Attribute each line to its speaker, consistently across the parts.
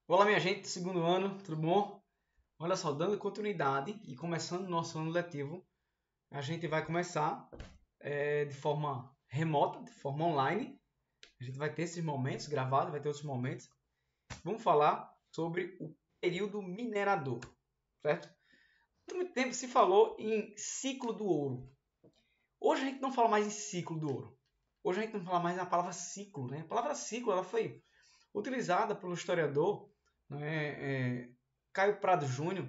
Speaker 1: Olá, minha gente, segundo ano, tudo bom? Olha só, dando continuidade e começando o nosso ano letivo, a gente vai começar de forma remota, de forma online. A gente vai ter esses momentos gravados, vai ter outros momentos. Vamos falar sobre o período minerador, certo? Por muito tempo se falou em ciclo do ouro. Hoje a gente não fala mais em ciclo do ouro. Hoje a gente não fala mais na palavra ciclo, né? A palavra ciclo ela foi utilizada pelo historiador, né, Caio Prado Júnior,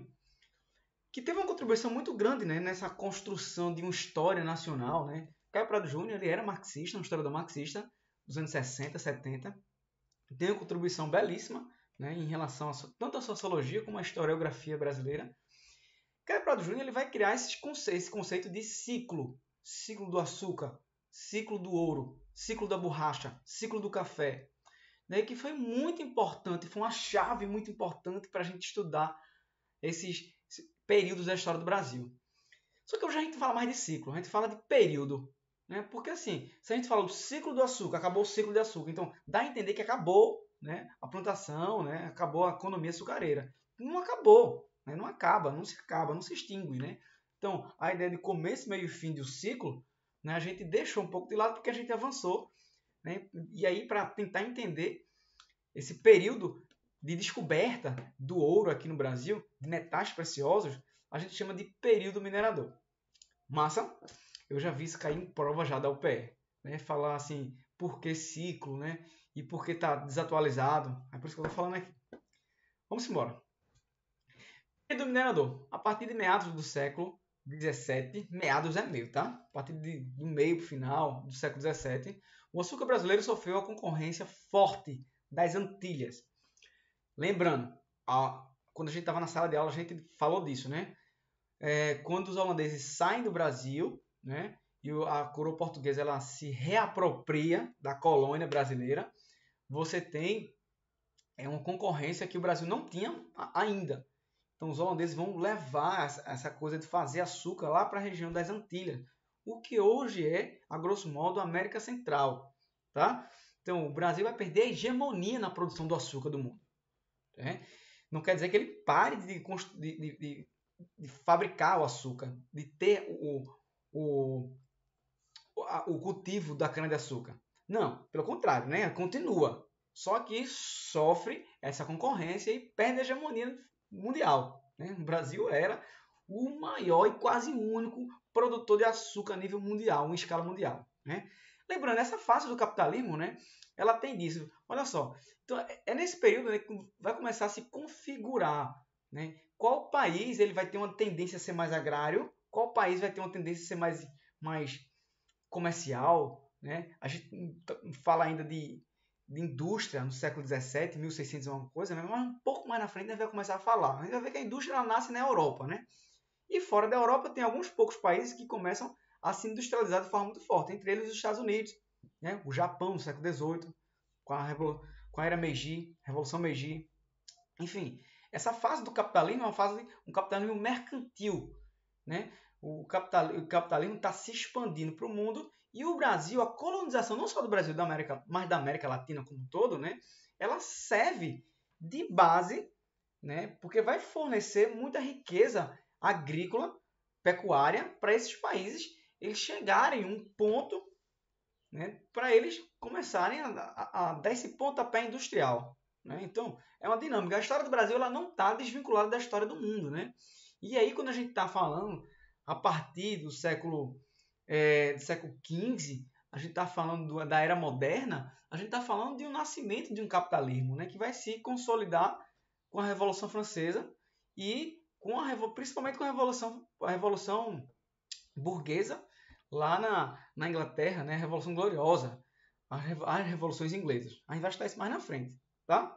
Speaker 1: que teve uma contribuição muito grande, né, nessa construção de uma história nacional. Né? Caio Prado Júnior ele era marxista, um historiador marxista dos anos 60, 70. Tem uma contribuição belíssima, né, em relação tanto à sociologia como à historiografia brasileira. Caio Prado Júnior ele vai criar esse conceito de ciclo. Ciclo do açúcar, ciclo do ouro, ciclo da borracha, ciclo do café, né, que foi muito importante, foi uma chave muito importante para a gente estudar esses períodos da história do Brasil. Só que hoje a gente fala mais de ciclo, a gente fala de período. Né? Porque assim, se a gente fala do ciclo do açúcar, acabou o ciclo do açúcar, então dá a entender que acabou, né, a plantação, né, acabou a economia açucareira. Não acabou, né? Não acaba, não se extingue. Né? Então, a ideia de começo, meio e fim do ciclo, né, a gente deixou um pouco de lado porque a gente avançou. Né? E aí, para tentar entender esse período de descoberta do ouro aqui no Brasil, de metais preciosos, a gente chama de período minerador. Massa? Eu já vi isso cair em prova já da UPE. Né? Falar assim, por que ciclo, né? E por que está desatualizado. É por isso que eu estou falando aqui. Vamos embora. Período minerador. A partir de meados do século XVII, meados é meio, tá? A partir do meio para o final do século XVII, o açúcar brasileiro sofreu a concorrência forte das Antilhas. Lembrando, quando a gente estava na sala de aula, a gente falou disso, né? Quando os holandeses saem do Brasil, né? E a coroa portuguesa ela se reapropria da colônia brasileira, você tem uma concorrência que o Brasil não tinha ainda. Então os holandeses vão levar essa coisa de fazer açúcar lá para a região das Antilhas, o que hoje é, a grosso modo, a América Central. Tá? Então o Brasil vai perder a hegemonia na produção do açúcar do mundo. Né? Não quer dizer que ele pare de fabricar o açúcar, de ter o cultivo da cana-de-açúcar. Não, pelo contrário, né? Continua. Só que sofre essa concorrência e perde a hegemonia mundial. Né? O Brasil era o maior e quase único produtor de açúcar a nível mundial, em escala mundial. Né? Lembrando, essa fase do capitalismo, né, ela tem disso. Olha só, então, é nesse período, né, que vai começar a se configurar. Né? Qual país ele vai ter uma tendência a ser mais agrário, qual país vai ter uma tendência a ser mais comercial. Né? A gente fala ainda de indústria no século XVII, 1600 é uma coisa, né? Mas um pouco mais na frente a gente vai começar a falar. A gente vai ver que a indústria ela nasce na Europa. Né? E fora da Europa tem alguns poucos países que começam a se industrializar de forma muito forte, entre eles os Estados Unidos, né? O Japão no século XVIII, com a era Meiji, Revolução Meiji. Enfim, essa fase do capitalismo é uma fase de um capitalismo mercantil. Né? O capitalismo está se expandindo para o mundo e o Brasil, a colonização não só do Brasil, da América, mas da América Latina como um todo, né? Ela serve de base, né? Porque vai fornecer muita riqueza agrícola, pecuária para esses países eles chegarem a um ponto, né, para eles começarem a dar esse pontapé industrial. Né? Então, é uma dinâmica. A história do Brasil ela não está desvinculada da história do mundo. Né? E aí, quando a gente está falando a partir do século XV, a gente está falando da era moderna, a gente está falando de um nascimento de um capitalismo, né, que vai se consolidar com a Revolução Francesa e principalmente com a Revolução Burguesa lá na Inglaterra, né, a Revolução Gloriosa, as revoluções inglesas. A gente vai estudar isso mais na frente. Tá?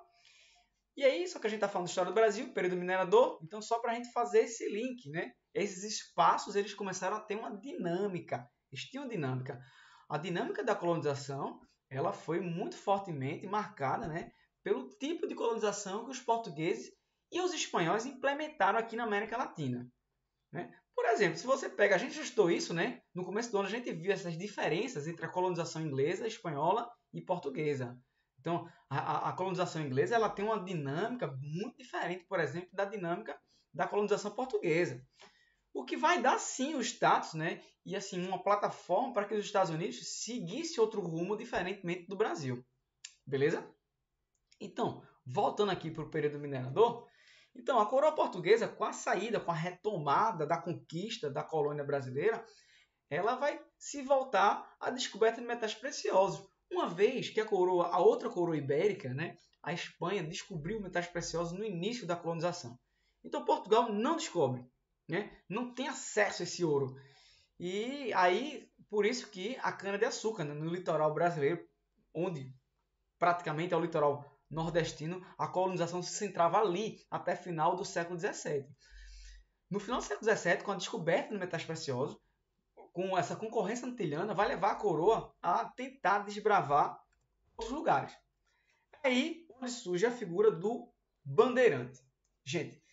Speaker 1: E aí, só que a gente está falando da história do Brasil, período minerador, então só para a gente fazer esse link, né? Esses espaços eles começaram a ter uma dinâmica. Eles tinham dinâmica. A dinâmica da colonização ela foi muito fortemente marcada, né, pelo tipo de colonização que os portugueses e os espanhóis implementaram aqui na América Latina. Né? Por exemplo, se você pega, a gente já estudou isso, né? No começo do ano a gente viu essas diferenças entre a colonização inglesa, espanhola e portuguesa. Então, a colonização inglesa ela tem uma dinâmica muito diferente, por exemplo, da dinâmica da colonização portuguesa. O que vai dar, sim, o status, né? E, assim, uma plataforma para que os Estados Unidos seguissem outro rumo diferentemente do Brasil. Beleza? Então, voltando aqui para o período minerador, então, a coroa portuguesa, com a saída, com a retomada da conquista da colônia brasileira, ela vai se voltar à descoberta de metais preciosos. Uma vez que a outra coroa ibérica, né, a Espanha, descobriu metais preciosos no início da colonização. Então Portugal não descobre, né, não tem acesso a esse ouro. E aí, por isso que a cana-de-açúcar, né, no litoral brasileiro, onde praticamente é o litoral nordestino, a colonização se centrava ali até final do século XVII. No final do século XVII, com a descoberta de metais preciosos, com essa concorrência antilhana, vai levar a coroa a tentar desbravar outros lugares. Aí onde surge a figura do bandeirante. Gente,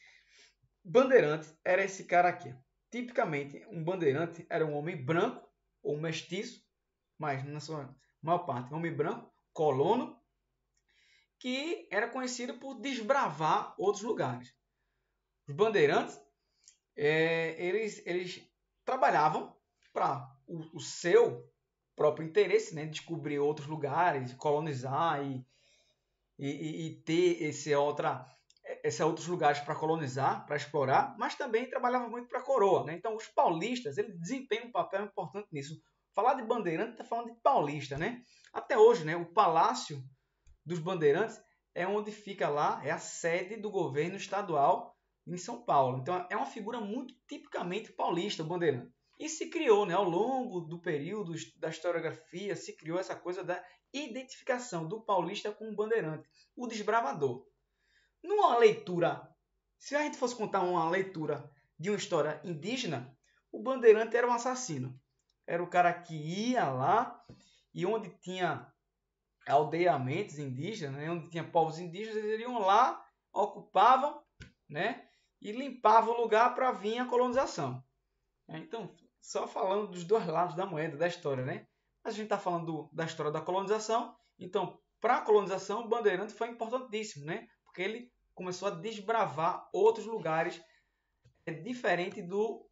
Speaker 1: bandeirante era esse cara aqui. Tipicamente, um bandeirante era um homem branco ou mestiço, mas na sua maior parte, um homem branco, colono, que era conhecido por desbravar outros lugares. Os bandeirantes, eles trabalhavam para o seu próprio interesse, né? Descobrir outros lugares, colonizar e ter esses outros lugares para colonizar, para explorar, mas também trabalhava muito para a coroa. Né? Então, os paulistas eles desempenham um papel importante nisso. Falar de bandeirante está falando de paulista. Né? Até hoje, né, o Palácio dos Bandeirantes é onde fica lá, é a sede do governo estadual em São Paulo. Então, é uma figura muito tipicamente paulista, o bandeirante. E se criou, né, ao longo do período da historiografia, se criou essa coisa da identificação do paulista com o bandeirante, o desbravador. Numa leitura, se a gente fosse contar uma leitura de uma história indígena, o bandeirante era um assassino. Era o cara que ia lá e onde tinha aldeamentos indígenas, né, onde tinha povos indígenas, eles iam lá, ocupavam, né, e limpavam o lugar para vir a colonização. Então, só falando dos dois lados da moeda, da história, né? Mas a gente está falando da história da colonização, então, para a colonização, o bandeirante foi importantíssimo, né? Porque ele começou a desbravar outros lugares diferente do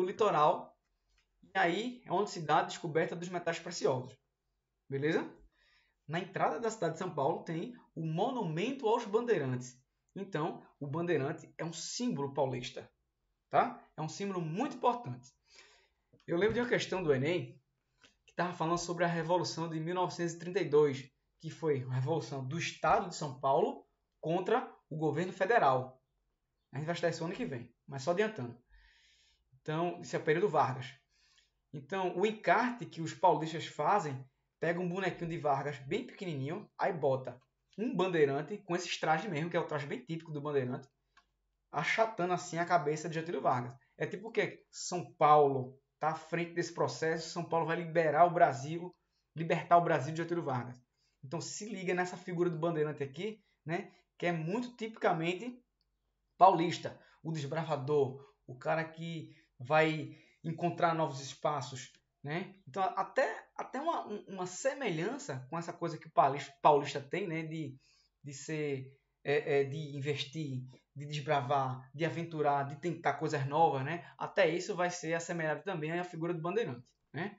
Speaker 1: litoral, e aí é onde se dá a descoberta dos metais preciosos. Beleza? Na entrada da cidade de São Paulo tem o Monumento aos Bandeirantes. Então, o bandeirante é um símbolo paulista. Tá? É um símbolo muito importante. Eu lembro de uma questão do Enem que estava falando sobre a Revolução de 1932, que foi a Revolução do Estado de São Paulo contra o governo federal. A gente vai estudar isso ano que vem, mas só adiantando. Então, isso é o período Vargas. Então, o encarte que os paulistas fazem, pega um bonequinho de Vargas bem pequenininho, aí bota um bandeirante com esse traje mesmo, que é o traje bem típico do bandeirante, achatando assim a cabeça de Getúlio Vargas. É tipo o que São Paulo está à frente desse processo, São Paulo vai libertar o Brasil de Getúlio Vargas. Então se liga nessa figura do bandeirante aqui, né, que é muito tipicamente paulista, o desbravador, o cara que vai encontrar novos espaços, né? Então até uma semelhança com essa coisa que o paulista tem, né, de ser de investir, de desbravar, de aventurar, de tentar coisas novas, né? Até isso vai ser assemelhado também à figura do bandeirante, né?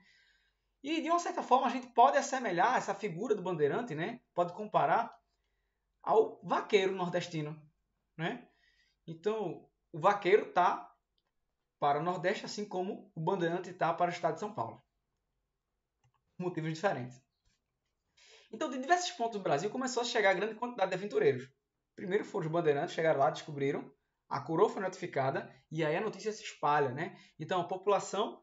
Speaker 1: E de uma certa forma a gente pode assemelhar essa figura do bandeirante, né? Pode comparar ao vaqueiro nordestino, né? Então o vaqueiro está para o Nordeste, assim como o bandeirante está para o estado de São Paulo. Motivos diferentes. Então, de diversos pontos do Brasil, começou a chegar a grande quantidade de aventureiros. Primeiro foram os bandeirantes, chegaram lá, descobriram, a coroa foi notificada e aí a notícia se espalha, né? Então a população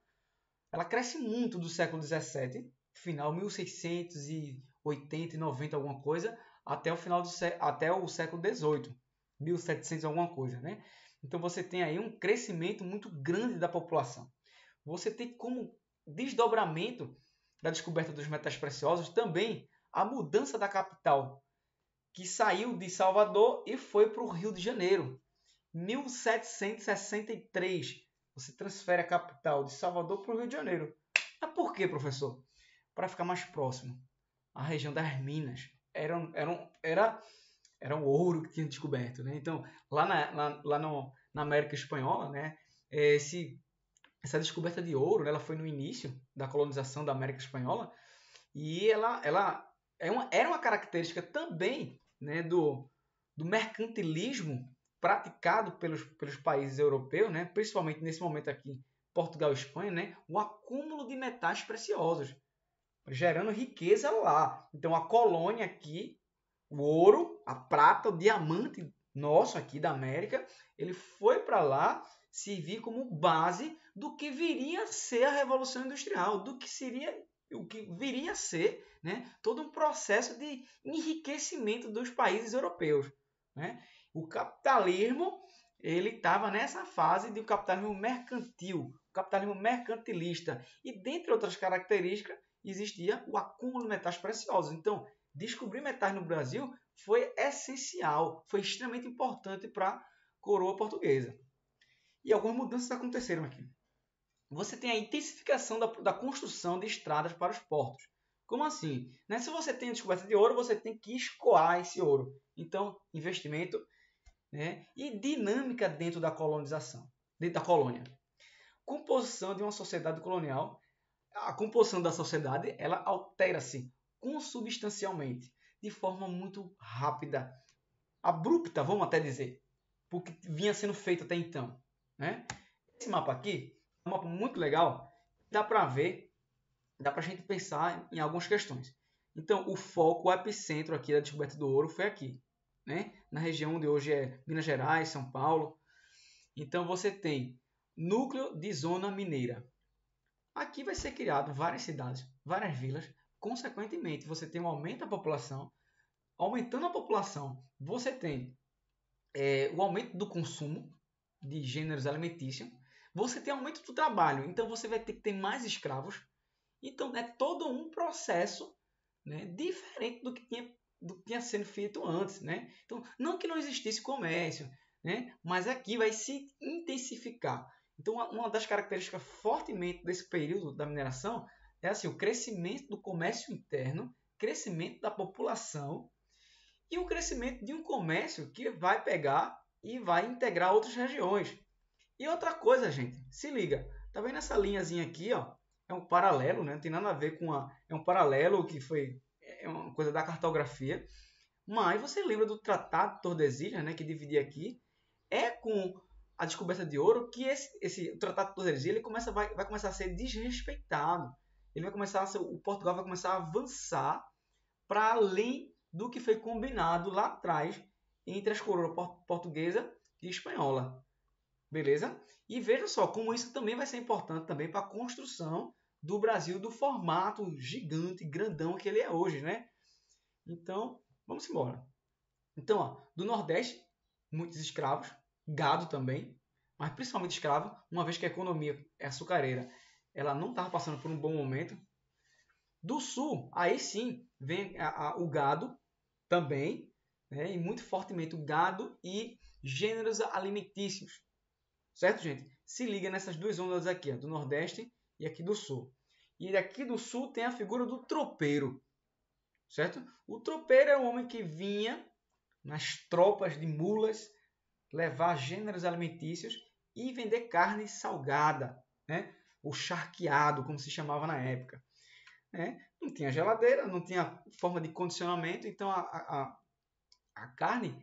Speaker 1: ela cresce muito do século XVII, final 1680 e 90 alguma coisa, até o final até o século XVIII, 1700 alguma coisa, né? Então você tem aí um crescimento muito grande da população. Você tem como desdobramento da descoberta dos metais preciosos também a mudança da capital, que saiu de Salvador e foi para o Rio de Janeiro. 1763, você transfere a capital de Salvador para o Rio de Janeiro. Mas por quê, professor? Para ficar mais próximo à região das Minas. era um ouro que tinha descoberto, né? Então, na América Espanhola, né, essa descoberta de ouro, né, ela foi no início da colonização da América Espanhola e era uma característica também, né, do mercantilismo praticado pelos países europeus, né, principalmente nesse momento aqui, Portugal e Espanha, né, o acúmulo de metais preciosos, gerando riqueza lá. Então, a colônia aqui, o ouro, a prata, o diamante nosso aqui da América, ele foi para lá servir como base do que viria a ser a Revolução Industrial, do que seria o que viria a ser, né, todo um processo de enriquecimento dos países europeus, né? O capitalismo ele estava nessa fase de um capitalismo mercantil, capitalismo mercantilista, e dentre outras características existia o acúmulo de metais preciosos. Então, descobrir metais no Brasil foi essencial, foi extremamente importante para a coroa portuguesa. E algumas mudanças aconteceram aqui. Você tem a intensificação da construção de estradas para os portos. Como assim? Né? Se você tem a descoberta de ouro, você tem que escoar esse ouro. Então, investimento, né? E dinâmica dentro da colonização, dentro da colônia. Composição de uma sociedade colonial. A composição da sociedade ela altera-se consubstancialmente, de forma muito rápida, abrupta, vamos até dizer, porque vinha sendo feito até então, né? Esse mapa aqui é um mapa muito legal, dá para ver, dá para a gente pensar em algumas questões. Então, o foco, o epicentro aqui da descoberta do ouro foi aqui, né? Na região onde hoje é Minas Gerais, São Paulo. Então, você tem núcleo de zona mineira. Aqui vai ser criado várias cidades, várias vilas. Consequentemente, você tem um aumento da população. Aumentando a população, você tem o aumento do consumo de gêneros alimentícios. Você tem aumento do trabalho, então você vai ter que ter mais escravos. Então é todo um processo, né, diferente do que tinha sendo feito antes, né? Então não que não existisse comércio, né, mas aqui vai se intensificar. Então uma das características fortemente desse período da mineração é assim, o crescimento do comércio interno, crescimento da população e o crescimento de um comércio que vai pegar e vai integrar outras regiões. E outra coisa, gente, se liga, tá vendo essa linhazinha aqui, ó? É um paralelo, né? Não tem nada a ver com é um paralelo que foi uma coisa da cartografia. Mas você lembra do Tratado de Tordesilhas, né? Que dividia aqui. É com a descoberta de ouro que o Tratado de Tordesilhas ele vai começar a ser desrespeitado. Ele vai começar o Portugal vai começar a avançar para além do que foi combinado lá atrás entre as coroas portuguesa e espanhola. Beleza? E veja só como isso também vai ser importante também para a construção do Brasil do formato gigante, grandão que ele é hoje, né? Então, vamos embora. Então, ó, do Nordeste, muitos escravos, gado também, mas principalmente escravo, uma vez que a economia é açucareira, ela não estava passando por um bom momento. Do Sul, aí sim, vem o gado também, né? E muito fortemente o gado e gêneros alimentícios. Certo, gente? Se liga nessas duas ondas aqui, ó, do Nordeste e aqui do Sul. E aqui do Sul tem a figura do tropeiro, certo? O tropeiro é um homem que vinha nas tropas de mulas levar gêneros alimentícios e vender carne salgada, né? O charqueado, como se chamava na época. Né? Não tinha geladeira, não tinha forma de condicionamento, então a carne,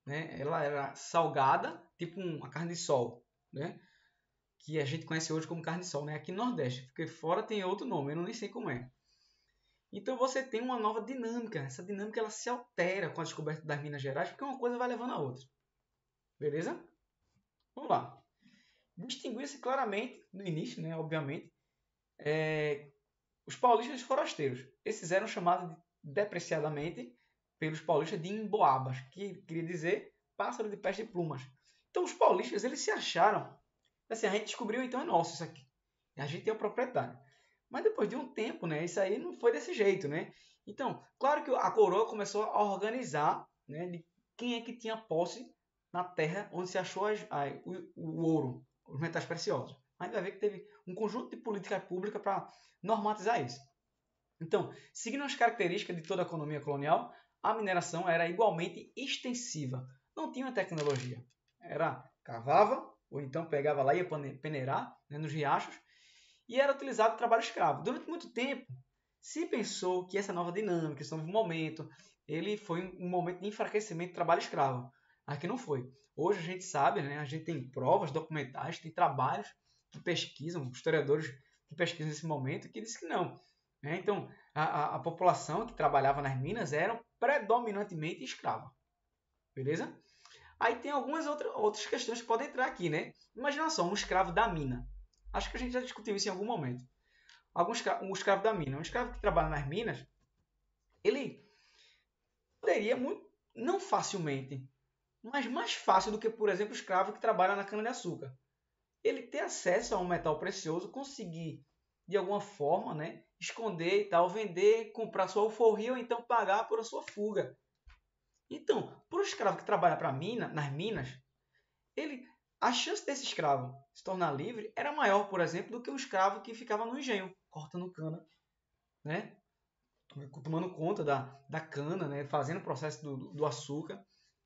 Speaker 1: né, ela era salgada, tipo uma carne de sol, né? Que a gente conhece hoje como carne de sol, né? Aqui no Nordeste, porque fora tem outro nome, eu nem sei como é. Então você tem uma nova dinâmica. Essa dinâmica ela se altera com a descoberta das Minas Gerais, porque uma coisa vai levando a outra. Beleza? Vamos lá. Distinguir-se claramente, no início, né, obviamente, os paulistas e os forasteiros. Esses eram chamados depreciadamente pelos paulistas de emboabas, que queria dizer pássaro de pés de plumas. Então os paulistas eles se acharam, assim, a gente descobriu, então é nosso isso aqui. A gente é o proprietário. Mas depois de um tempo, né, isso aí não foi desse jeito, né? Então, claro que a coroa começou a organizar, né, de quem é que tinha posse na terra onde se achou o ouro, os metais preciosos. A gente vai ver que teve um conjunto de políticas públicas para normatizar isso. Então, seguindo as características de toda a economia colonial, a mineração era igualmente extensiva. Não tinha tecnologia. Era cavava, ou então pegava lá e ia peneirar, né, nos riachos, e era utilizado trabalho escravo. Durante muito tempo, se pensou que essa nova dinâmica, esse novo momento, ele foi um momento de enfraquecimento do trabalho escravo. Aqui não foi. Hoje a gente sabe, né, a gente tem provas documentais, tem trabalhos que pesquisam, historiadores que pesquisam esse momento, que dizem que não. Né? Então, a população que trabalhava nas minas era predominantemente escrava. Beleza? Aí tem algumas outras questões que podem entrar aqui, né? Imagina só, um escravo da mina. Acho que a gente já discutiu isso em algum momento. Um escravo da mina. Um escravo que trabalha nas minas, ele poderia, muito, não facilmente, mas mais fácil do que, por exemplo, o escravo que trabalha na cana-de-açúcar. Ele ter acesso a um metal precioso, conseguir, de alguma forma, né, esconder e tal, vender, comprar sua alforria ou então pagar por a sua fuga. Então, para o escravo que trabalha nas minas, a chance desse escravo se tornar livre era maior, por exemplo, do que o escravo que ficava no engenho, cortando cana, né? Tomando conta da cana, né? Fazendo o processo do açúcar.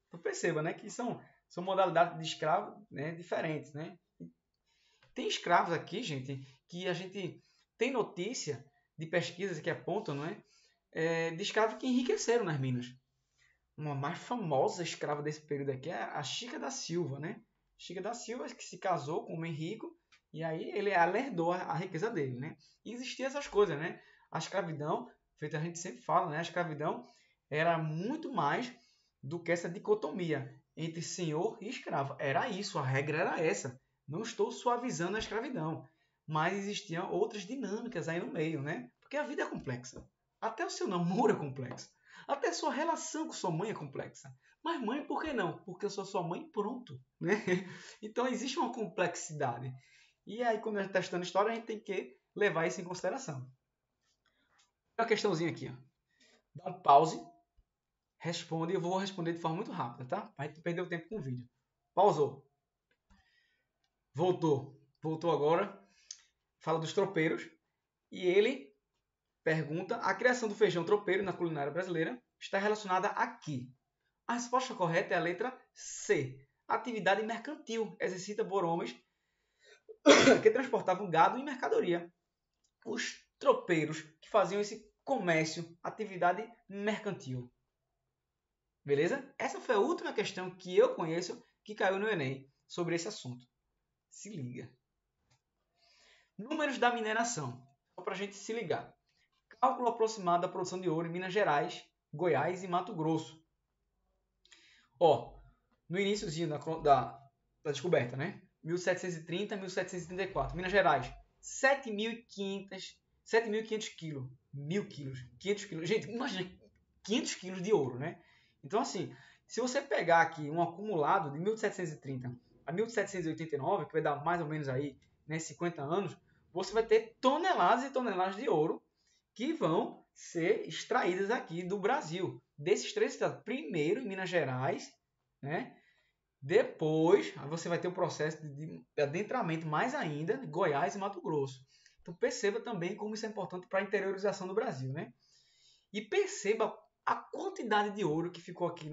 Speaker 1: Então perceba, né? Que são modalidades de escravo, né? Diferentes, né? Tem escravos aqui, gente, que a gente tem notícia de pesquisas que apontam, não é? De escravos que enriqueceram nas minas. Uma mais famosa escrava desse período aqui é a Chica da Silva, né? Chica da Silva que se casou com um homem rico e aí ele herdou a riqueza dele, né? E existiam essas coisas, né? A escravidão, feito a gente sempre fala, né? A escravidão era muito mais do que essa dicotomia entre senhor e escravo. Era isso, a regra era essa. Não estou suavizando a escravidão, mas existiam outras dinâmicas aí no meio, né? Porque a vida é complexa. Até o seu namoro é complexo. Até a sua relação com sua mãe é complexa. Mas mãe, por que não? Porque eu sou sua mãe, pronto. Né? Então existe uma complexidade. E aí, quando a gente está estudando história, a gente tem que levar isso em consideração. Uma questãozinha aqui. Ó. Dá um pause, responde, e eu vou responder de forma muito rápida, tá? Para a gente perder o tempo com o vídeo. Pausou. Voltou. Voltou agora. Fala dos tropeiros. E ele pergunta: a criação do feijão tropeiro na culinária brasileira está relacionada a quê? A resposta correta é a letra C. Atividade mercantil, exercida por homens que transportavam gado e mercadoria. Os tropeiros que faziam esse comércio, atividade mercantil. Beleza? Essa foi a última questão que eu conheço que caiu no Enem sobre esse assunto. Se liga. Números da mineração. Só para a gente se ligar. Cálculo aproximado da produção de ouro em Minas Gerais, Goiás e Mato Grosso. Ó, no iníciozinho da descoberta, né? 1730, 1734. Minas Gerais, 7.500 quilos. 1.000 quilos. 500 quilos. Gente, imagina, 500 quilos de ouro, né? Então, assim, se você pegar aqui um acumulado de 1730 a 1789, que vai dar mais ou menos aí, né, 50 anos, você vai ter toneladas e toneladas de ouro que vão ser extraídas aqui do Brasil. Desses três estados, primeiro em Minas Gerais, né? Depois você vai ter o processo de adentramento mais ainda em Goiás e Mato Grosso. Então perceba também como isso é importante para a interiorização do Brasil, né? E perceba a quantidade de ouro que ficou aqui,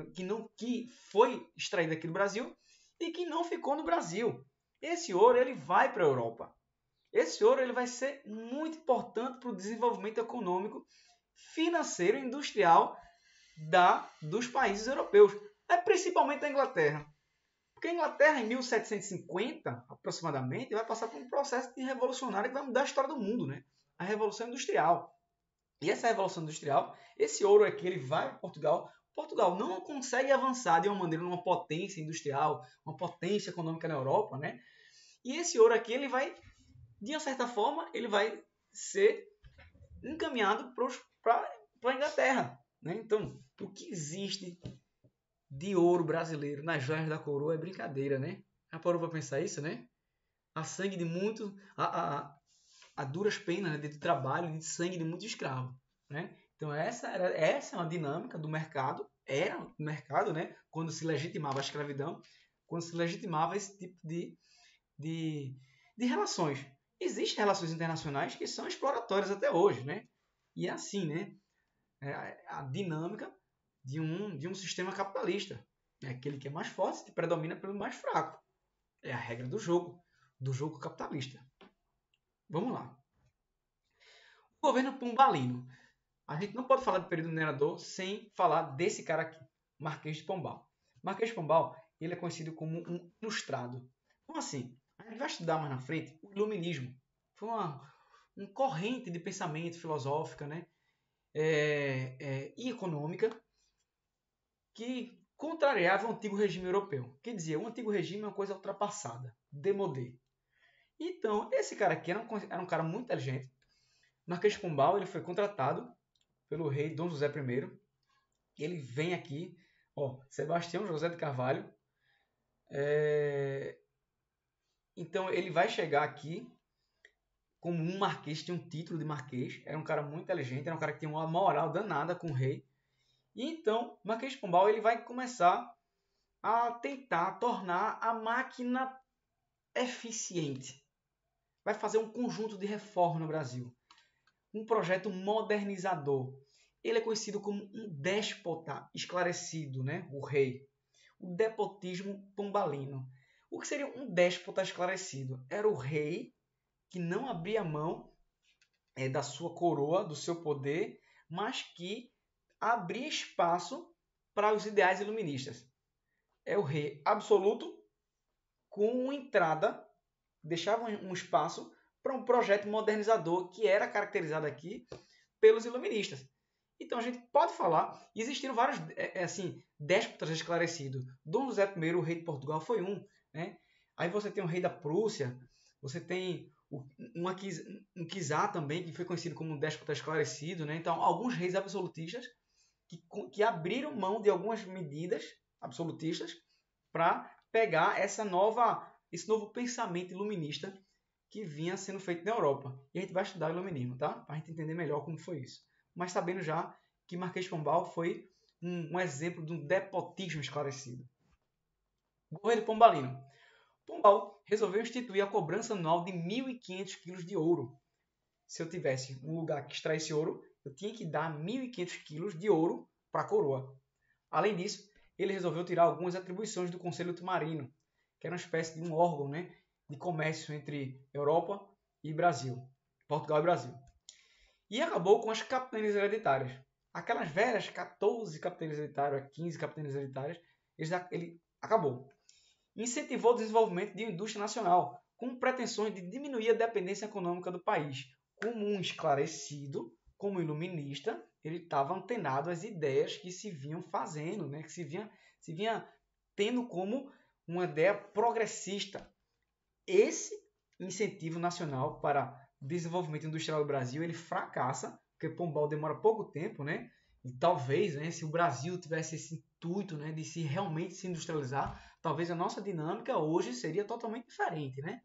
Speaker 1: que foi extraído aqui do Brasil e que não ficou no Brasil. Esse ouro ele vai para a Europa. Esse ouro ele vai ser muito importante para o desenvolvimento econômico, financeiro e industrial dos países europeus, principalmente da Inglaterra. Porque a Inglaterra, em 1750, aproximadamente, vai passar por um processo de revolucionário que vai mudar a história do mundo, né? A Revolução Industrial. E essa Revolução Industrial, esse ouro aqui, ele vai para Portugal. Portugal não consegue avançar de uma maneira numa potência industrial, uma potência econômica na Europa, né? E esse ouro aqui, ele vai, de uma certa forma, ele vai ser encaminhado para a Inglaterra, né? Então, o que existe de ouro brasileiro nas joias da coroa é brincadeira, né? Já parou para pensar isso, né? A sangue de muitos, a duras penas, né, de trabalho, de sangue de muitos escravos, né? Então essa é uma dinâmica do mercado, era o mercado, né? Quando se legitimava a escravidão, quando se legitimava esse tipo de relações. Existem relações internacionais que são exploratórias até hoje, né? E é assim, né? A dinâmica de um sistema capitalista. É aquele que é mais forte que predomina pelo mais fraco. É a regra do jogo capitalista. Vamos lá. O governo pombalino. A gente não pode falar do período minerador sem falar desse cara aqui, Marquês de Pombal. Marquês de Pombal, ele é conhecido como um ilustrado. Como assim? A gente vai estudar mais na frente o iluminismo. Foi uma corrente de pensamento filosófica, né? E econômica que contrariava o antigo regime europeu. Quer dizer, o antigo regime é uma coisa ultrapassada, démodé. Então, esse cara aqui era um cara muito inteligente. Marquês de Pombal, ele foi contratado pelo rei Dom José I. Ele vem aqui, Sebastião José de Carvalho. Então, ele vai chegar aqui como um marquês, tinha um título de marquês. Era um cara muito inteligente, era um cara que tinha uma moral danada com o rei. E então, Marquês de Pombal ele vai começar a tentar tornar a máquina eficiente. Vai fazer um conjunto de reformas no Brasil. Um projeto modernizador. Ele é conhecido como um déspota esclarecido, né? O rei. O despotismo pombalino. O que seria um déspota esclarecido? Era o rei que não abria mão da sua coroa, do seu poder, mas que abria espaço para os ideais iluministas. É o rei absoluto com uma entrada, deixava um espaço para um projeto modernizador que era caracterizado aqui pelos iluministas. Então a gente pode falar, existiram vários déspotas esclarecidos. Dom José I, o rei de Portugal, foi um. Né? Aí você tem o rei da Prússia, você tem um czar também, que foi conhecido como um déspota esclarecido. Né? Então, alguns reis absolutistas que abriram mão de algumas medidas absolutistas para pegar esse novo pensamento iluminista que vinha sendo feito na Europa. E a gente vai estudar o iluminismo, tá? Para a gente entender melhor como foi isso. Mas sabendo já que Marquês de Pombal foi um exemplo de um despotismo esclarecido. Governo pombalino. Pombal resolveu instituir a cobrança anual de 1.500 quilos de ouro. Se eu tivesse um lugar que extraísse ouro, eu tinha que dar 1.500 quilos de ouro para a coroa. Além disso, ele resolveu tirar algumas atribuições do Conselho Ultramarino, que era uma espécie de um órgão, né, de comércio entre Europa e Brasil, Portugal e Brasil. E acabou com as capitanias hereditárias. Aquelas velhas 14 capitanias hereditárias, 15 capitanias hereditárias, ele acabou. Incentivou o desenvolvimento de uma indústria nacional, com pretensões de diminuir a dependência econômica do país. Como um esclarecido, como iluminista, ele estava antenado às ideias que se vinham fazendo, né? Que se vinha tendo como uma ideia progressista. Esse incentivo nacional para desenvolvimento industrial do Brasil, ele fracassa, porque Pombal demora pouco tempo, né? E talvez, né, se o Brasil tivesse esse intuito, né, de realmente se industrializar, talvez a nossa dinâmica hoje seria totalmente diferente, né?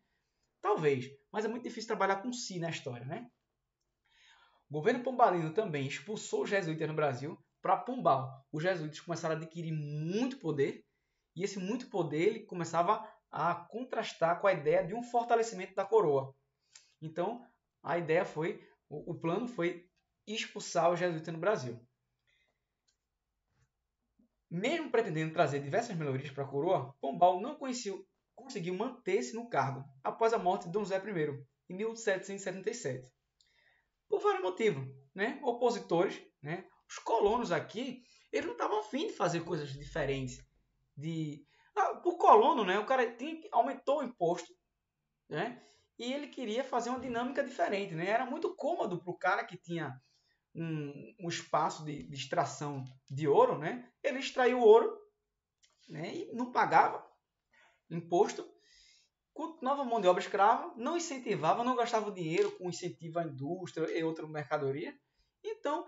Speaker 1: Talvez, mas é muito difícil trabalhar com si na história, né? O governo pombalino também expulsou os jesuítas no Brasil para Pombal. Os jesuítas começaram a adquirir muito poder e esse muito poder ele começava a contrastar com a ideia de um fortalecimento da coroa. Então, a ideia foi, o plano foi expulsar os jesuítas no Brasil. Mesmo pretendendo trazer diversas melhorias para a coroa, Pombal não conseguiu manter-se no cargo após a morte de Dom José I, em 1777. Por vários motivos, né? Opositores, né? Os colonos aqui, eles não estavam afim de fazer coisas diferentes. O colono, né? O cara aumentou o imposto, né? E ele queria fazer uma dinâmica diferente, né? Era muito cômodo para o cara que tinha um espaço de extração de ouro, né? Ele extraiu o ouro, né? E não pagava imposto, continuava mão de obra escrava, não incentivava, não gastava dinheiro com incentivo à indústria e outra mercadoria. Então,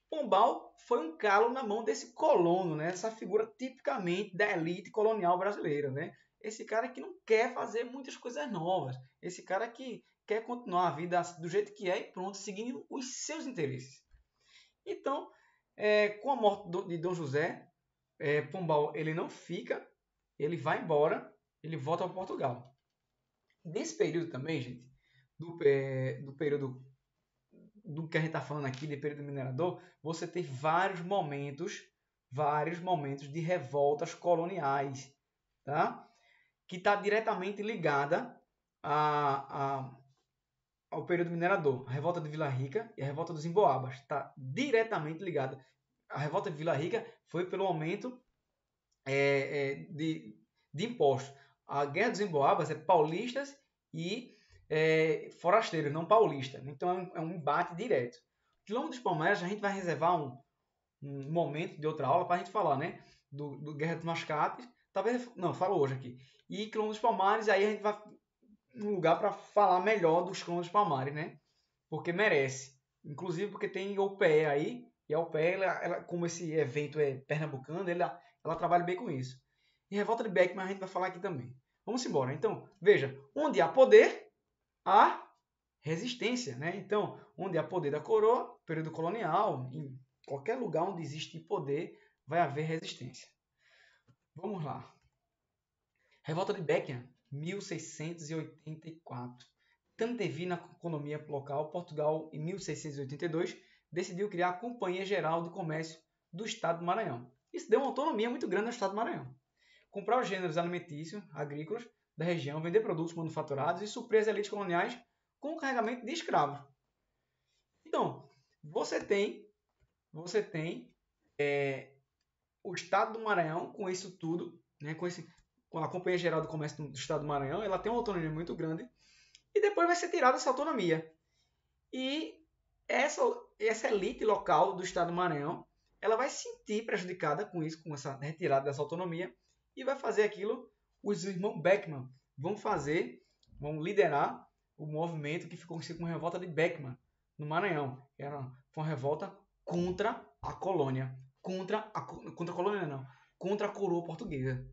Speaker 1: Pombal foi um calo na mão desse colono, né? Essa figura tipicamente da elite colonial brasileira, né? Esse cara que não quer fazer muitas coisas novas. Esse cara que quer continuar a vida do jeito que é e pronto, seguindo os seus interesses. Então, com a morte de Dom José, Pombal ele não fica, ele vai embora, ele volta para Portugal. Nesse período também, gente, do período do que a gente está falando aqui, de período minerador, você tem vários momentos vários momentos de revoltas coloniais, tá? Que está diretamente ligada ao período minerador. A revolta de Vila Rica e a revolta dos Emboabas está diretamente ligada. A revolta de Vila Rica foi pelo aumento de impostos. A Guerra dos Emboabas é paulistas e forasteiros, não paulistas. Então é um embate direto. Quilombo dos Palmares, a gente vai reservar um momento de outra aula para a gente falar, né? Do Guerra dos Mascates. Talvez, não, falo hoje aqui. E Quilombo dos Palmares, aí a gente vai um lugar para falar melhor dos Quilombo dos Palmares, né? Porque merece. Inclusive porque tem o PE aí, e a UPE, ela, como esse evento é pernambucano, ela trabalha bem com isso. E Revolta de Beckman a gente vai falar aqui também. Vamos embora. Então, veja, onde há poder, há resistência, né? Então, onde há poder da coroa, período colonial, em qualquer lugar onde existe poder, vai haver resistência. Vamos lá. Revolta de Beckman, 1684. Tantevir na economia local, Portugal, em 1682, decidiu criar a Companhia Geral de Comércio do Estado do Maranhão. Isso deu uma autonomia muito grande ao Estado do Maranhão. Comprar os gêneros alimentícios, agrícolas da região, vender produtos manufaturados e suprir as elites coloniais com o carregamento de escravos. Então, você tem o Estado do Maranhão com isso tudo, né, com a Companhia Geral do Comércio do Estado do Maranhão, ela tem uma autonomia muito grande e depois vai ser tirada essa autonomia. E essa elite local do Estado do Maranhão, ela vai se sentir prejudicada com isso, com essa retirada dessa autonomia, e vai fazer aquilo, os irmãos Beckman vão liderar o movimento que ficou conhecido como Revolta de Beckman, no Maranhão. Foi uma revolta contra a colônia. Contra a colônia não, contra a coroa portuguesa.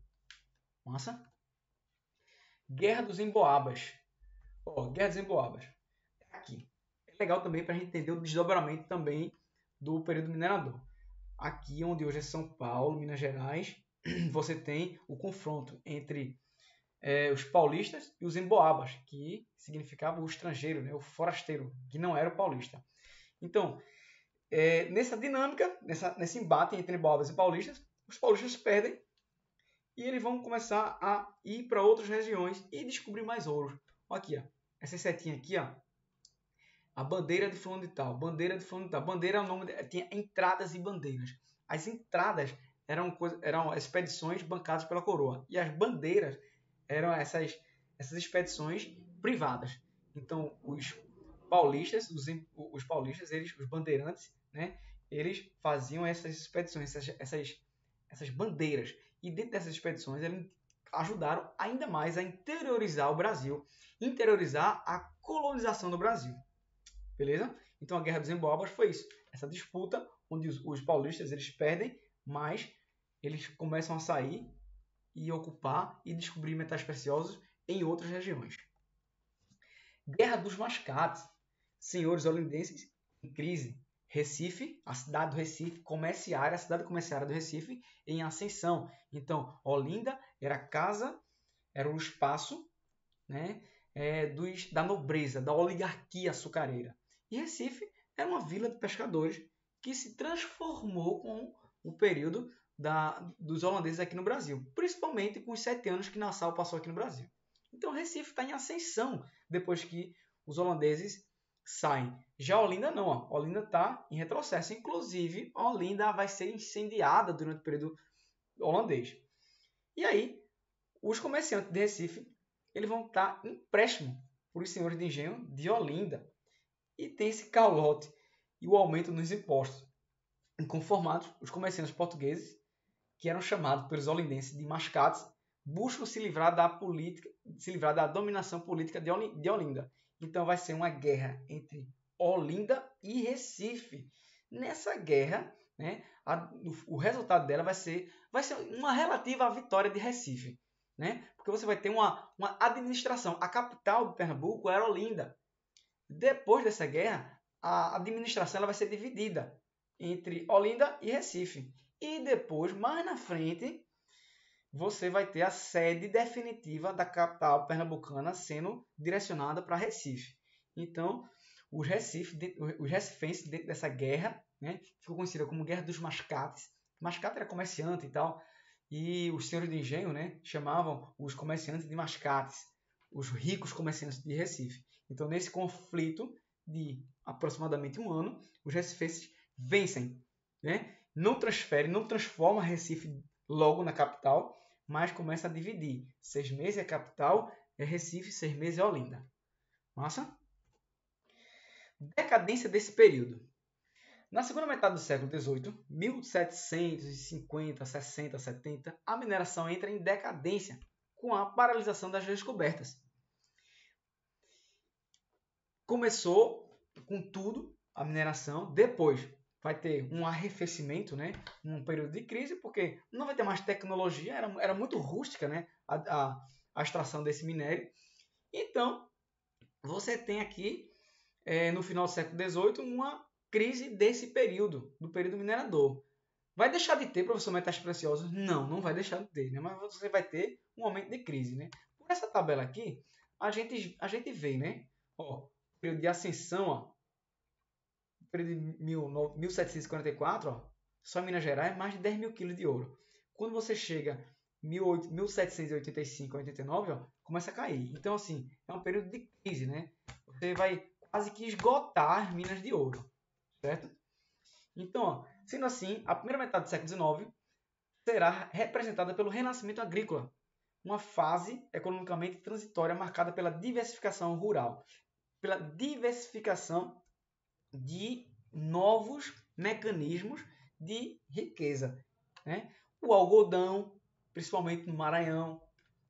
Speaker 1: Massa? Guerra dos Emboabas. Guerra dos Emboabas. Aqui. É legal também para a gente entender o desdobramento também do período minerador. Aqui, onde hoje é São Paulo, Minas Gerais, você tem o confronto entre os paulistas e os emboabas, que significava o estrangeiro, né, o forasteiro, que não era o paulista. Então, nessa dinâmica, nesse embate entre emboabas e paulistas, os paulistas perdem e eles vão começar a ir para outras regiões e descobrir mais ouro. Aqui, ó, essa setinha aqui, ó, a bandeira de fulano de tal, bandeira de fulano de tal. Bandeira é o nome, tinha entradas e bandeiras. As entradas eram expedições bancadas pela coroa e as bandeiras eram essas expedições privadas. Então, os paulistas, os bandeirantes, né, eles faziam essas expedições, essas bandeiras. E dentro dessas expedições, eles ajudaram ainda mais a interiorizar o Brasil, interiorizar a colonização do Brasil. Beleza? Então, a Guerra dos Emboabas foi isso. Essa disputa onde os paulistas eles perdem, mas eles começam a sair e ocupar e descobrir metais preciosos em outras regiões. Guerra dos Mascates. Senhores holandeses em crise. Recife, a cidade do Recife comerciária, a cidade comerciária do Recife em ascensão. Então, Olinda era a casa, era o espaço, né, da nobreza, da oligarquia açucareira. E Recife era uma vila de pescadores que se transformou com o período dos holandeses aqui no Brasil, principalmente com os 7 anos que Nassau passou aqui no Brasil. Então Recife está em ascensão depois que os holandeses saem. Já Olinda não, ó. Olinda está em retrocesso. Inclusive, Olinda vai ser incendiada durante o período holandês. E aí, os comerciantes de Recife eles vão estar empréstimo por os senhores de engenho de Olinda. E tem esse calote e o aumento nos impostos. Inconformados, os comerciantes portugueses, que eram chamados pelos olindenses de mascates, buscam se livrar da dominação política de Olinda. Então vai ser uma guerra entre Olinda e Recife. Nessa guerra, né, o resultado dela vai ser uma relativa vitória de Recife. Né? Porque você vai ter uma administração. A capital de Pernambuco era Olinda. Depois dessa guerra, a administração ela vai ser dividida entre Olinda e Recife. E depois, mais na frente, você vai ter a sede definitiva da capital pernambucana sendo direcionada para Recife. Então, os recifenses dentro dessa guerra, né, ficou conhecida como Guerra dos Mascates, Mascate era comerciante e tal. E os senhores de engenho, né, chamavam os comerciantes de mascates, os ricos comerciantes de Recife. Então, nesse conflito de aproximadamente um ano, os recifenses vencem, né? Não transferem, não transforma Recife logo na capital, mas começa a dividir. 6 meses é capital, é Recife, 6 meses é Olinda. Massa? Decadência desse período. Na segunda metade do século XVIII, 1750, 60, 70, a mineração entra em decadência com a paralisação das descobertas. Começou com tudo a mineração, depois vai ter um arrefecimento, né? Um período de crise, porque não vai ter mais tecnologia, era muito rústica, né? A extração desse minério. Então, você tem aqui, no final do século XVIII, uma crise desse período, do período minerador. Vai deixar de ter, professor, metais preciosos? Não, não vai deixar de ter, né? Mas você vai ter um momento de crise, né? Por essa tabela aqui, a gente vê, né? Ó, período de ascensão, ó, período de 1744, ó, só em Minas Gerais, mais de 10 mil quilos de ouro. Quando você chega 1785 a 89, ó, começa a cair. Então, assim, é um período de crise, né? Você vai quase que esgotar as minas de ouro, certo? Então, ó, sendo assim, a primeira metade do século XIX será representada pelo renascimento agrícola, uma fase economicamente transitória marcada pela diversificação rural, pela diversificação de novos mecanismos de riqueza, né? O algodão, principalmente no Maranhão,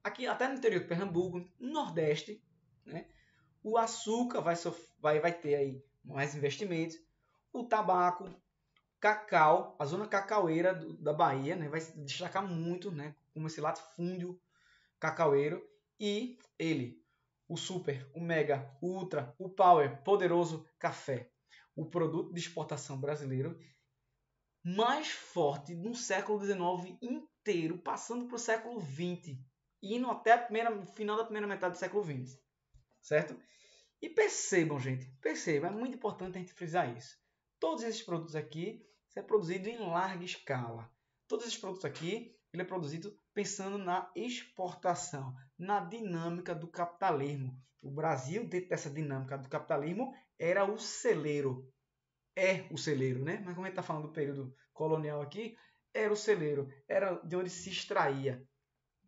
Speaker 1: aqui até no interior de Pernambuco, no Nordeste, né? O açúcar vai ter aí mais investimentos, o tabaco, cacau, a zona cacaueira da Bahia, né, vai se destacar muito, né, como esse latifúndio cacaueiro, e ele, o super, o mega, o ultra, o power, poderoso café, o produto de exportação brasileiro mais forte no século XIX inteiro, passando para o século XX, indo até o final da primeira metade do século XX, certo? E percebam, gente, percebam, é muito importante a gente frisar isso. Todos esses produtos aqui são produzidos em larga escala. Todos esses produtos aqui, ele é produzido pensando na exportação, na dinâmica do capitalismo. O Brasil, dentro dessa dinâmica do capitalismo, era o celeiro. É o celeiro, né? Mas como a gente está falando do período colonial aqui, era o celeiro, era de onde se extraía,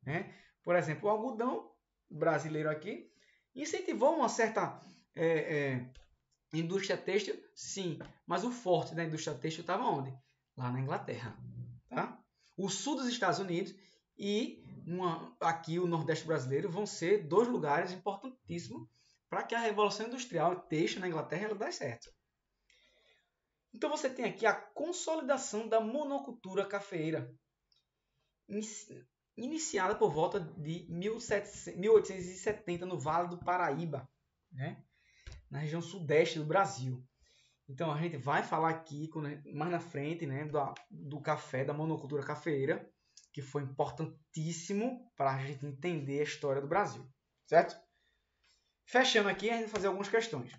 Speaker 1: né? Por exemplo, o algodão brasileiro aqui incentivou uma certa indústria têxtil, sim, mas o forte da indústria têxtil estava onde? Lá na Inglaterra, tá? O sul dos Estados Unidos e aqui o Nordeste brasileiro vão ser dois lugares importantíssimos para que a Revolução Industrial têxtil na Inglaterra ela dê certo. Então você tem aqui a consolidação da monocultura cafeeira, iniciada por volta de 1870 no Vale do Paraíba, né? Na região sudeste do Brasil. Então a gente vai falar aqui mais na frente, né, do café, da monocultura cafeeira, que foi importantíssimo para a gente entender a história do Brasil, certo? Fechando aqui, a gente vai fazer algumas questões.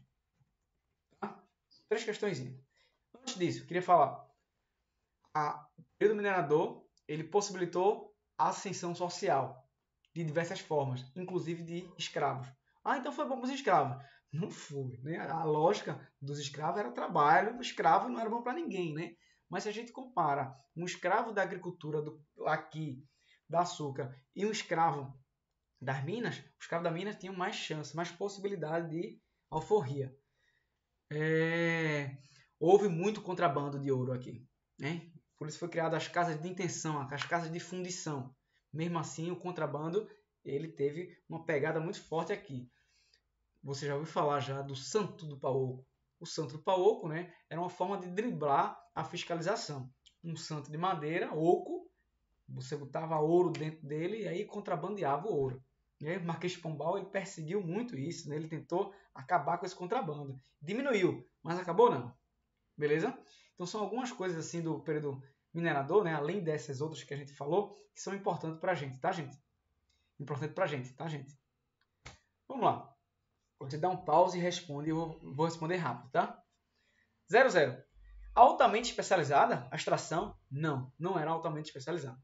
Speaker 1: Tá? 3 questões. Antes disso, eu queria falar. O período minerador ele possibilitou a ascensão social de diversas formas, inclusive de escravos. Ah, então foi bom para os escravos. Não foi, né? A lógica dos escravos era trabalho, o escravo não era bom para ninguém, né? Mas se a gente compara um escravo da agricultura aqui, da açúcar, e um escravo das minas, os escravos das minas tinham mais chance, mais possibilidade de alforria. Houve muito contrabando de ouro aqui, né? Por isso foi criadas as casas de intenção, as casas de fundição. Mesmo assim, o contrabando ele teve uma pegada muito forte aqui. Você já ouviu falar já do Santo do Paoco? O Santo do Paoco, né, era uma forma de driblar a fiscalização. Um santo de madeira, oco, você botava ouro dentro dele e aí contrabandeava o ouro. E aí o Marquês de Pombal ele perseguiu muito isso, né? Ele tentou acabar com esse contrabando. Diminuiu, mas acabou não. Beleza? Então são algumas coisas assim do período minerador, né? Além dessas outras que a gente falou, que são importantes pra gente, tá, gente? Importante pra gente, tá, gente? Vamos lá. Você dá um pause e responde, eu vou responder rápido, tá? 00. Altamente especializada? A extração? Não, não era altamente especializada.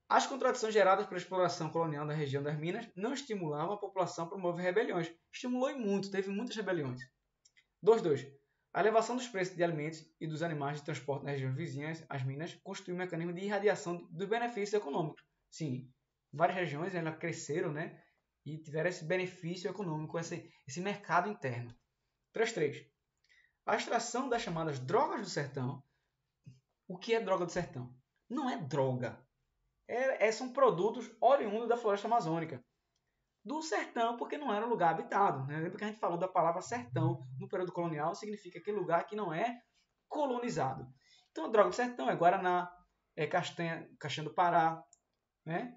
Speaker 1: As contradições geradas pela exploração colonial da região das minas não estimulavam a população a promover rebeliões. Estimulou e muito, teve muitas rebeliões. 2.2. A elevação dos preços de alimentos e dos animais de transporte nas regiões vizinhas às minas constitui um mecanismo de irradiação dos benefícios econômicos. Sim, várias regiões elas cresceram, né, e tiveram esse benefício econômico, esse mercado interno. 3.3. A extração das chamadas drogas do sertão. O que é droga do sertão? Não é droga. São produtos oriundos da floresta amazônica. Do sertão, porque não era um lugar habitado. Né? Lembra que a gente falou da palavra sertão no período colonial, significa aquele lugar que não é colonizado. Então, a droga do sertão é guaraná, é castanha do Pará. Né?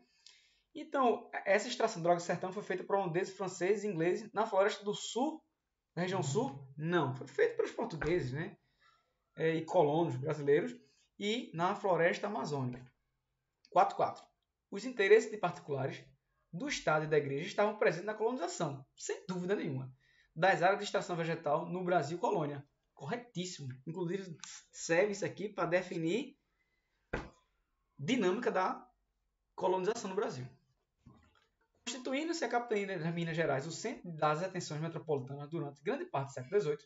Speaker 1: Então, essa extração de droga do sertão foi feita por holandeses, franceses e ingleses na floresta do sul, na região sul? Não, foi feita pelos portugueses, né? E colonos brasileiros, e na floresta amazônica. 4.4. Os interesses de particulares do Estado e da Igreja estavam presentes na colonização, sem dúvida nenhuma, das áreas de extração vegetal no Brasil colônia. Corretíssimo. Inclusive, serve isso aqui para definir dinâmica da colonização no Brasil. Constituindo-se a capitania das Minas Gerais o centro das atenções metropolitanas durante grande parte do século XVIII,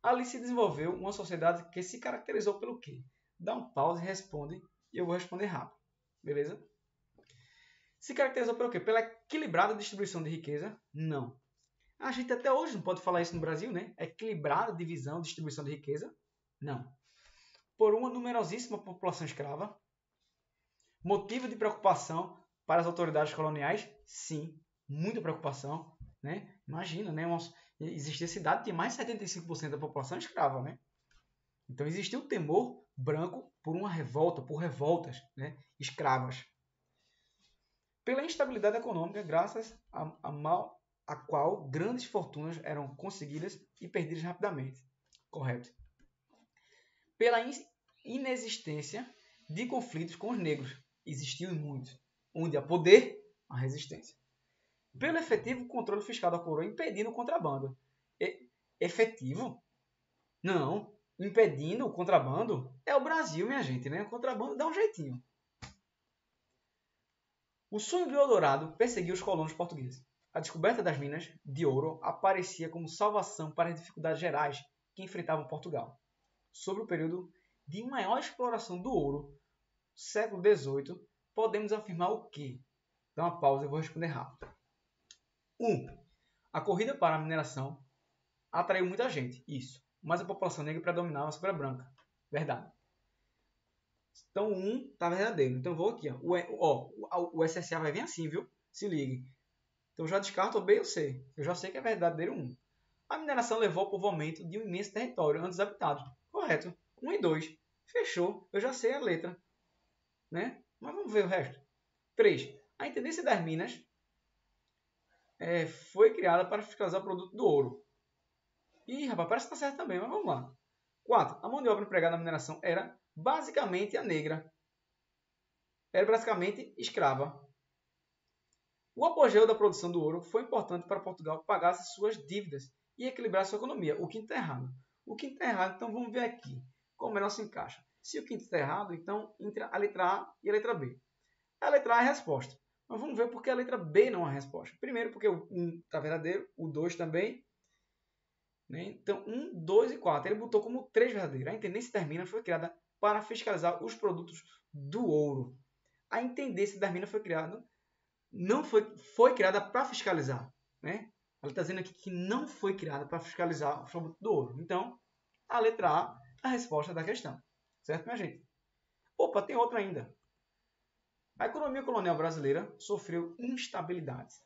Speaker 1: ali se desenvolveu uma sociedade que se caracterizou pelo quê? Dá um pause e responde, e eu vou responder rápido. Beleza? Se caracterizou pelo quê? Pela equilibrada distribuição de riqueza? Não. A gente até hoje não pode falar isso no Brasil, né? Equilibrada divisão, distribuição de riqueza? Não. Por uma numerosíssima população escrava? Motivo de preocupação para as autoridades coloniais? Sim. Muita preocupação. Né? Imagina, né? Existia cidade que tinha mais de 75% da população escrava, né? Então existia o temor branco por uma revolta, por revoltas, né, escravas. Pela instabilidade econômica, graças a qual grandes fortunas eram conseguidas e perdidas rapidamente. Correto. Pela inexistência de conflitos com os negros. Existiam muitos. Onde há poder, há resistência. Pelo efetivo controle fiscal da coroa impedindo o contrabando. Efetivo? Não. Impedindo o contrabando é o Brasil, minha gente, né? O contrabando dá um jeitinho. O sonho do Eldorado perseguiu os colonos portugueses. A descoberta das minas de ouro aparecia como salvação para as dificuldades gerais que enfrentavam Portugal. Sobre o período de maior exploração do ouro, século XVIII, podemos afirmar o quê? Dá uma pausa e vou responder rápido. 1. A corrida para a mineração atraiu muita gente, isso. Mas a população negra predominava sobre a branca. Verdade. Então, 1 está verdadeiro. Então, eu vou aqui. O SSA vai vir assim, viu? Se ligue. Então, eu já descarto o B e o C. Eu já sei que é verdadeiro 1. A mineração levou ao povoamento de um imenso território antes habitado. Correto. 1 e 2. Fechou. Eu já sei a letra. Né? Mas vamos ver o resto. 3. A intendência das minas foi criada para fiscalizar o produto do ouro. Ih, rapaz, parece que está certo também, mas vamos lá. 4. A mão de obra empregada na mineração era basicamente a negra. Era basicamente escrava. O apogeu da produção do ouro foi importante para Portugal que pagasse suas dívidas e equilibrasse sua economia. O quinto está errado. O quinto está errado, então vamos ver aqui como melhor se encaixa. Se o quinto está errado, então entra a letra A e a letra B. A letra A é a resposta. Mas vamos ver por que a letra B não é a resposta. Primeiro, porque o 1 está verdadeiro, o 2 também. Né? Então, 1, 2 e 4. Ele botou como 3 verdadeiros. A intendência das minas foi criada para fiscalizar os produtos do ouro. A intendência das minas foi criada, foi criada para fiscalizar. Né? Ela está dizendo aqui que não foi criada para fiscalizar os produtos do ouro. Então, a letra A é a resposta da questão. Certo, minha gente? Opa, tem outra ainda. A economia colonial brasileira sofreu instabilidades,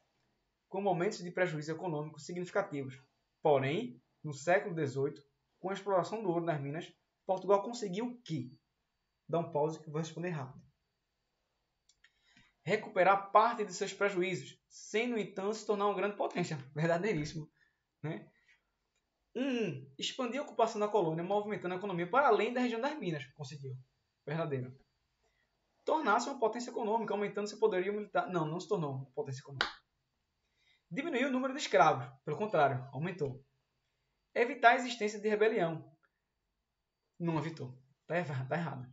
Speaker 1: com momentos de prejuízo econômico significativos. Porém, no século XVIII, com a exploração do ouro nas minas, Portugal conseguiu o quê? Dá um pause que eu vou responder rápido. Recuperar parte de seus prejuízos, sem, no entanto, se tornar uma grande potência. Verdadeiríssimo. Né? 1. Expandir a ocupação da colônia, movimentando a economia para além da região das minas. Conseguiu. Verdadeiro. Tornar-se uma potência econômica, aumentando seu poderio militar. Não, não se tornou uma potência econômica. Diminuiu o número de escravos. Pelo contrário, aumentou. Evitar a existência de rebelião. Não, Vitor. Tá errado.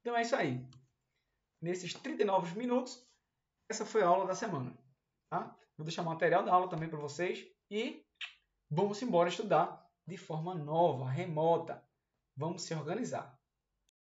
Speaker 1: Então é isso aí. Nesses 39 minutos, essa foi a aula da semana. Tá? Vou deixar o material da aula também para vocês. E vamos embora estudar de forma nova, remota. Vamos se organizar.